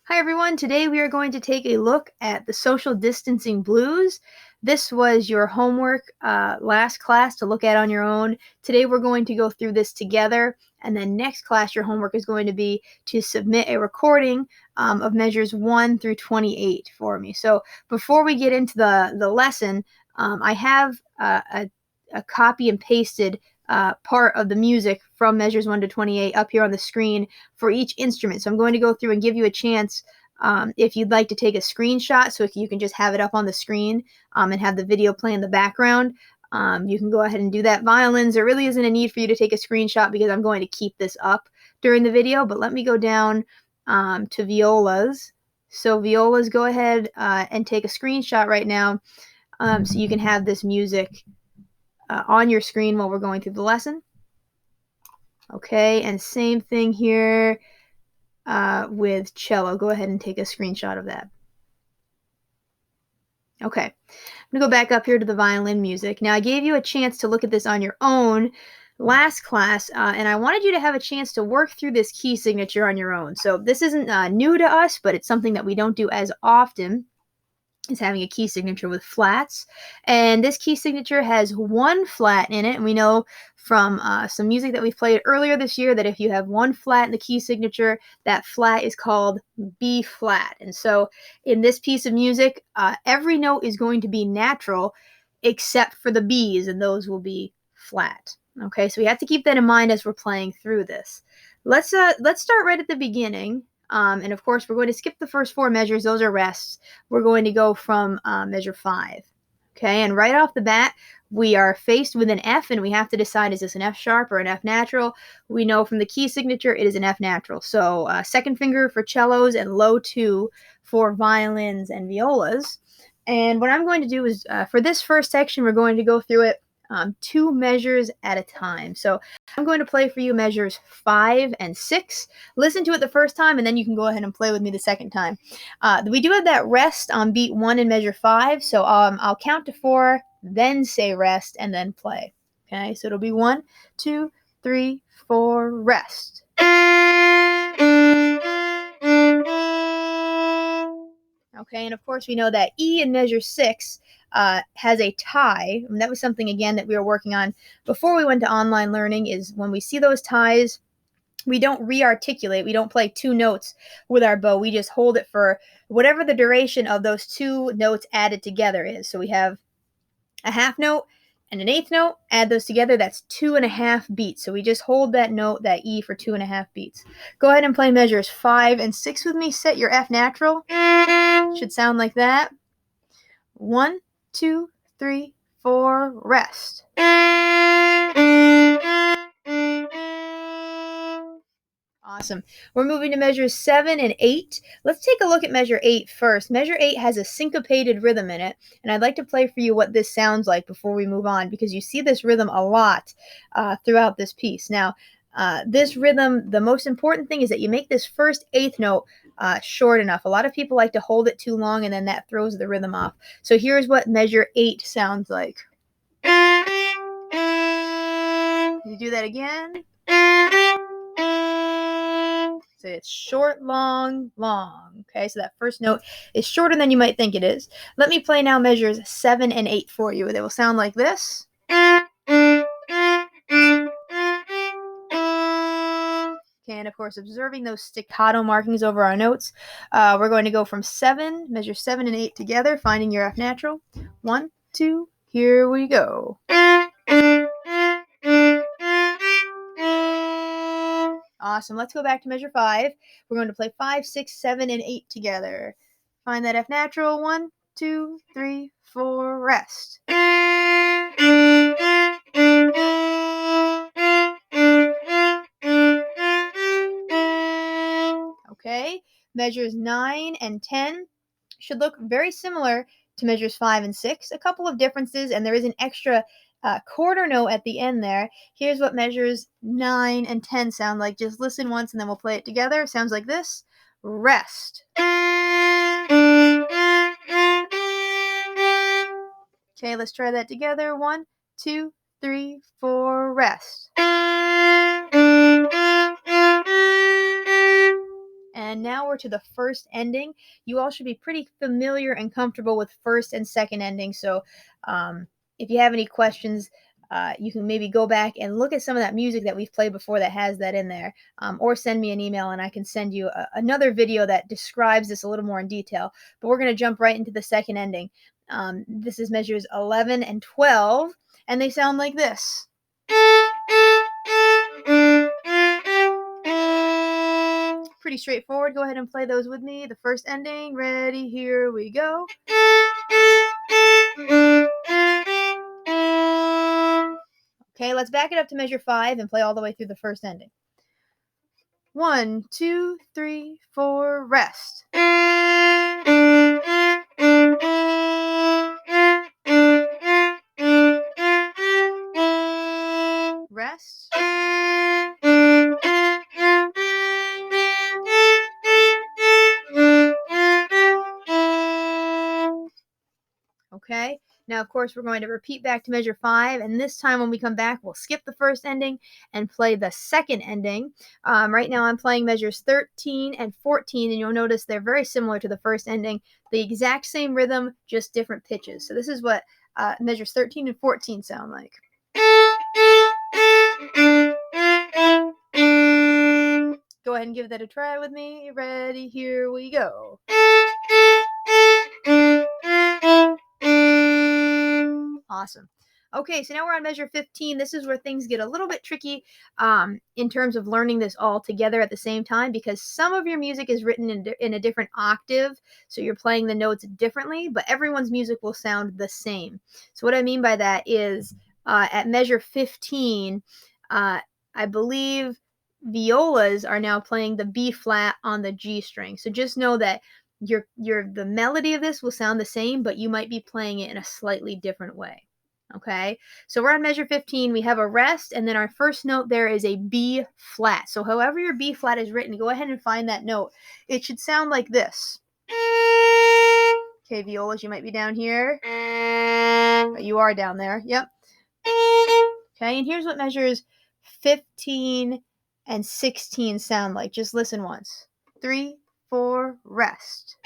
Hi everyone, today we are going to take a look at the social distancing blues. This was your homework last class to look at on your own. Today we're going to go through this together, and then next class your homework is going to be to submit a recording of measures 1 through 28 for me. So before we get into the lesson, I have a copy and pasted part of the music from measures 1 to 28 up here on the screen for each instrument. So I'm going to go through and give you a chance if you'd like to take a screenshot so you can just have it up on the screen and have the video play in the background. You can go ahead and do that. Violins, there really isn't a need for you to take a screenshot because I'm going to keep this up during the video, but let me go down to violas. So violas, go ahead and take a screenshot right now so you can have this music on your screen while we're going through the lesson. Okay, and same thing here with cello. Go ahead and take a screenshot of that. Okay, I'm going to go back up here to the violin music. Now, I gave you a chance to look at this on your own last class, and I wanted you to have a chance to work through this key signature on your own. So this isn't new to us, but it's something that we don't do as often, is having a key signature with flats. And this key signature has one flat in it, and we know from some music that we've played earlier this year that if you have one flat in the key signature, that flat is called B flat. And so in this piece of music, every note is going to be natural except for the B's, and those will be flat. Okay, so we have to keep that in mind as we're playing through this. Let's start right at the beginning. And of course, we're going to skip the first four measures. Those are rests. We're going to go from measure 5. Okay, and right off the bat, we are faced with an F, and we have to decide, is this an F sharp or an F natural? We know from the key signature it is an F natural. So second finger for cellos and low 2 for violins and violas. And what I'm going to do is, for this first section, we're going to go through it 2 measures at a time. So I'm going to play for you measures 5 and 6. Listen to it the first time, and then you can go ahead and play with me the second time. We do have that rest on beat 1 in measure 5, so I'll count to 4, then say rest, and then play. Okay, so it'll be 1, 2, 3, 4, rest. Okay, and of course we know that E in measure 6 has a tie. And that was something, again, that we were working on before we went to online learning, is when we see those ties, we don't re-articulate. We don't play 2 notes with our bow. We just hold it for whatever the duration of those 2 notes added together is. So we have a half note and an eighth note. Add those together. That's 2.5 beats. So we just hold that note, that E, for 2.5 beats. Go ahead and play measures 5 and 6 with me. Set your F natural. Should sound like that. 1, 2, 3, 4, rest. Awesome. We're moving to measures 7 and 8. Let's take a look at measure 8 first. Measure 8 has a syncopated rhythm in it, and I'd like to play for you what this sounds like before we move on, because you see this rhythm a lot throughout this piece. Now, this rhythm, the most important thing is that you make this first eighth note short enough. A lot of people like to hold it too long, and then that throws the rhythm off. So here's what measure 8 sounds like. You do that again. So it's short, long, long. Okay, so that first note is shorter than you might think it is. Let me play now measures 7 and 8 for you. They will sound like this. Okay, and of course, observing those staccato markings over our notes, we're going to go from 7, measure 7 and 8 together, finding your F natural. 1, 2, here we go. Awesome. Let's go back to measure 5. We're going to play 5, 6, 7, and 8 together. Find that F natural. 1, 2, 3, 4, rest. Okay. Measures 9 and 10 should look very similar to measures 5 and 6. A couple of differences, and there is an extra quarter note at the end there. Here's what measures 9 and 10 sound like. Just listen once and then we'll play it together. Sounds like this. Rest. Okay, let's try that together. 1, 2, 3, 4, rest. And And now we're to the first ending. You all should be pretty familiar and comfortable with first and second ending. So if you have any questions, you can maybe go back and look at some of that music that we've played before that has that in there, or send me an email and I can send you another video that describes this a little more in detail. But we're going to jump right into the second ending. This is measures 11 and 12, and they sound like this. Pretty straightforward. Go ahead and play those with me. The first ending. Ready? Here we go. Okay, let's back it up to measure 5 and play all the way through the first ending. 1, 2, 3, 4, rest. Rest. Okay, now of course we're going to repeat back to measure 5, and this time when we come back we'll skip the first ending and play the second ending. Right now I'm playing measures 13 and 14, and you'll notice they're very similar to the first ending, the exact same rhythm, just different pitches. So this is what measures 13 and 14 sound like. Go ahead and give that a try with me. Ready? Here we go. Awesome. Okay, so now we're on measure 15. This is where things get a little bit tricky in terms of learning this all together at the same time, because some of your music is written in a different octave, so you're playing the notes differently, but everyone's music will sound the same. So what I mean by that is at measure 15, I believe violas are now playing the B flat on the G string. So just know that the melody of this will sound the same, but you might be playing it in a slightly different way. Okay, so we're on measure 15. We have a rest, and then our first note there is a B flat. So however your B flat is written, go ahead and find that note. It should sound like this. Okay, violas, you might be down here. You are down there. Yep. Okay, and here's what measures 15 and 16 sound like. Just listen once. 3, 4, rest.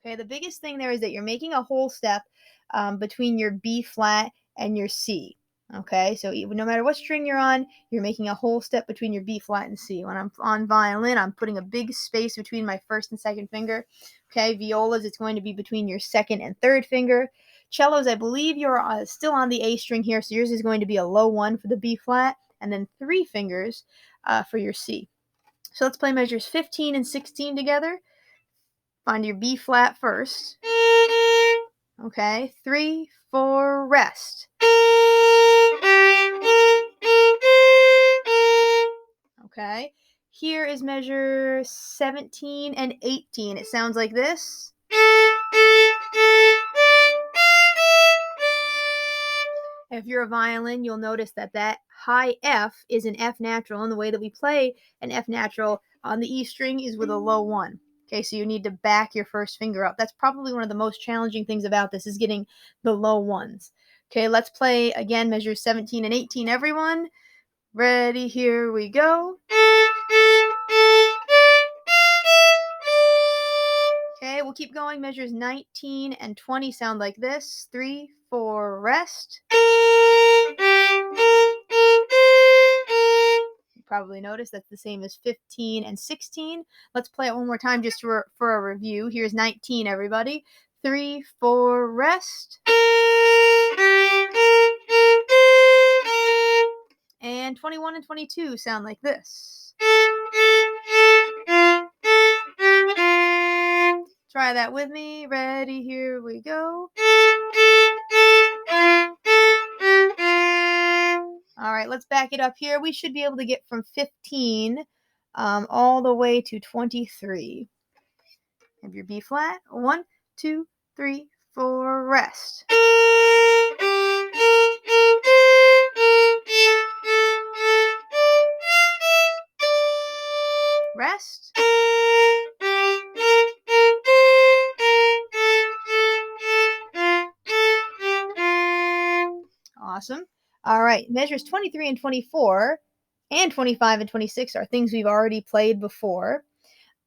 Okay, the biggest thing there is that you're making a whole step between your B flat and your C. Okay, so no matter what string you're on, you're making a whole step between your B flat and C. When I'm on violin, I'm putting a big space between my first and second finger. Okay, violas, it's going to be between your second and third finger. Cellos, I believe you're still on the A string here, so yours is going to be a low 1 for the B flat, and then 3 fingers for your C. So let's play measures 15 and 16 together. Find your B flat first. Okay, 3, 4, rest. Okay, here is measure 17 and 18. It sounds like this. If you're a violin, you'll notice that that high F is an F natural, and the way that we play an F natural on the E string is with a low 1. Okay, so you need to back your first finger up. That's probably one of the most challenging things about this, is getting the low ones. Okay, let's play again measures 17 and 18, everyone. Ready, here we go. Okay, we'll keep going. Measures 19 and 20 sound like this. 3, 4, rest. Probably noticed that's the same as 15 and 16. Let's play it one more time just for a review. Here's 19, everybody. 3, 4, rest. And 21 and 22 sound like this. Try that with me. Ready? Here we go. All right, let's back it up here. We should be able to get from 15 all the way to 23. Have your B flat. 1, 2, 3, 4, rest. Rest. Awesome. All right, measures 23 and 24. And 25 and 26 are things we've already played before.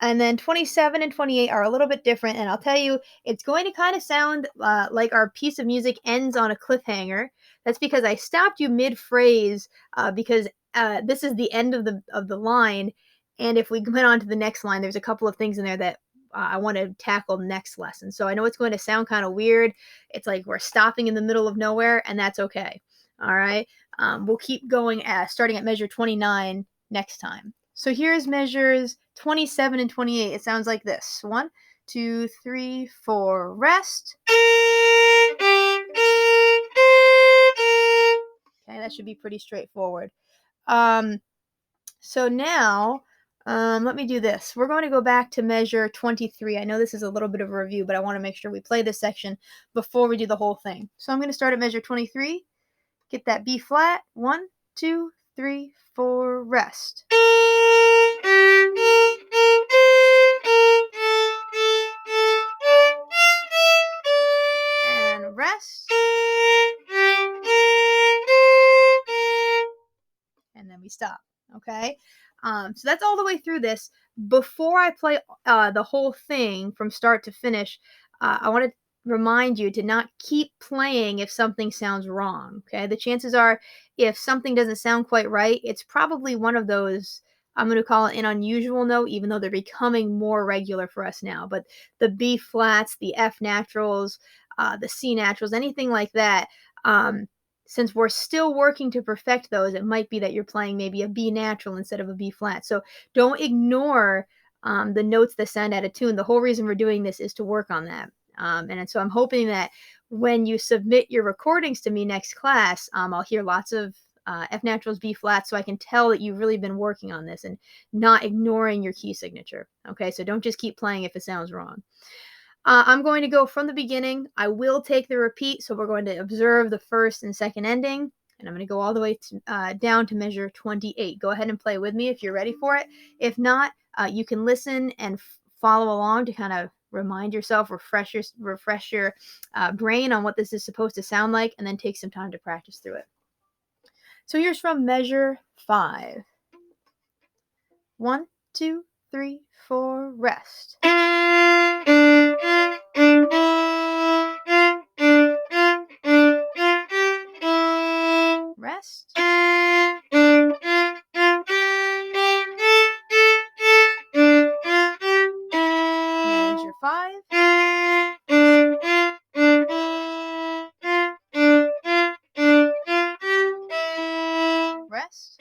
And then 27 and 28 are a little bit different. And I'll tell you, it's going to kind of sound like our piece of music ends on a cliffhanger. That's because I stopped you mid phrase because this is the end of the line. And if we went on to the next line, there's a couple of things in there that I want to tackle next lesson. So I know it's going to sound kind of weird. It's like we're stopping in the middle of nowhere, and that's okay. All right. We'll keep going starting at measure 29 next time. So here's measures 27 and 28. It sounds like this. 1, 2, 3, 4, rest. Okay, that should be pretty straightforward. So now, let me do this. We're going to go back to measure 23. I know this is a little bit of a review, but I want to make sure we play this section before we do the whole thing. So I'm going to start at measure 23. Get that B flat. 1, 2, 3, 4, rest. And rest. And then we stop. Okay. So that's all the way through this. Before I play the whole thing from start to finish, I want to remind you to not keep playing if something sounds wrong. Okay. The chances are, if something doesn't sound quite right, it's probably one of those. I'm going to call it an unusual note, even though they're becoming more regular for us now. But the B flats, the F naturals, the C naturals, anything like that. Since we're still working to perfect those, it might be that you're playing maybe a B natural instead of a B flat. So don't ignore the notes that sound out of tune. The whole reason we're doing this is to work on that. And so I'm hoping that when you submit your recordings to me next class, I'll hear lots of F naturals, B flats, so I can tell that you've really been working on this and not ignoring your key signature. Okay, so don't just keep playing if it sounds wrong. I'm going to go from the beginning. I will take the repeat, so we're going to observe the first and second ending, and I'm going to go all the way down to measure 28. Go ahead and play with me if you're ready for it. If not, you can listen and follow along to kind of remind yourself, refresh your brain on what this is supposed to sound like, and then take some time to practice through it. So here's from measure 5. 1, 2, 3, 4, rest. Rest. Measure 5. Rest.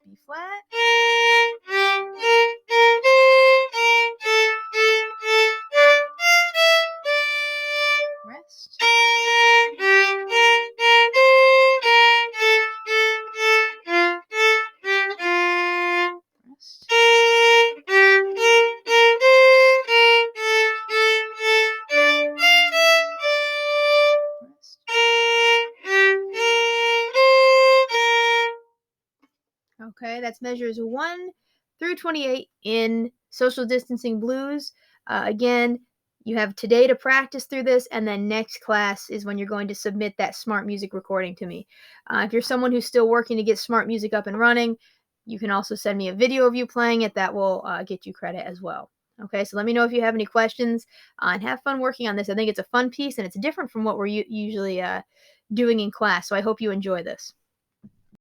B flat. Rest. Rest. Rest. Okay, that's measures 1 through 28 in social distancing blues. Again, you have today to practice through this, and then next class is when you're going to submit that smart music recording to me. If you're someone who's still working to get smart music up and running, you can also send me a video of you playing it. That will get you credit as well. Okay, so let me know if you have any questions and have fun working on this. I think it's a fun piece and it's different from what we're usually doing in class, so I hope you enjoy this.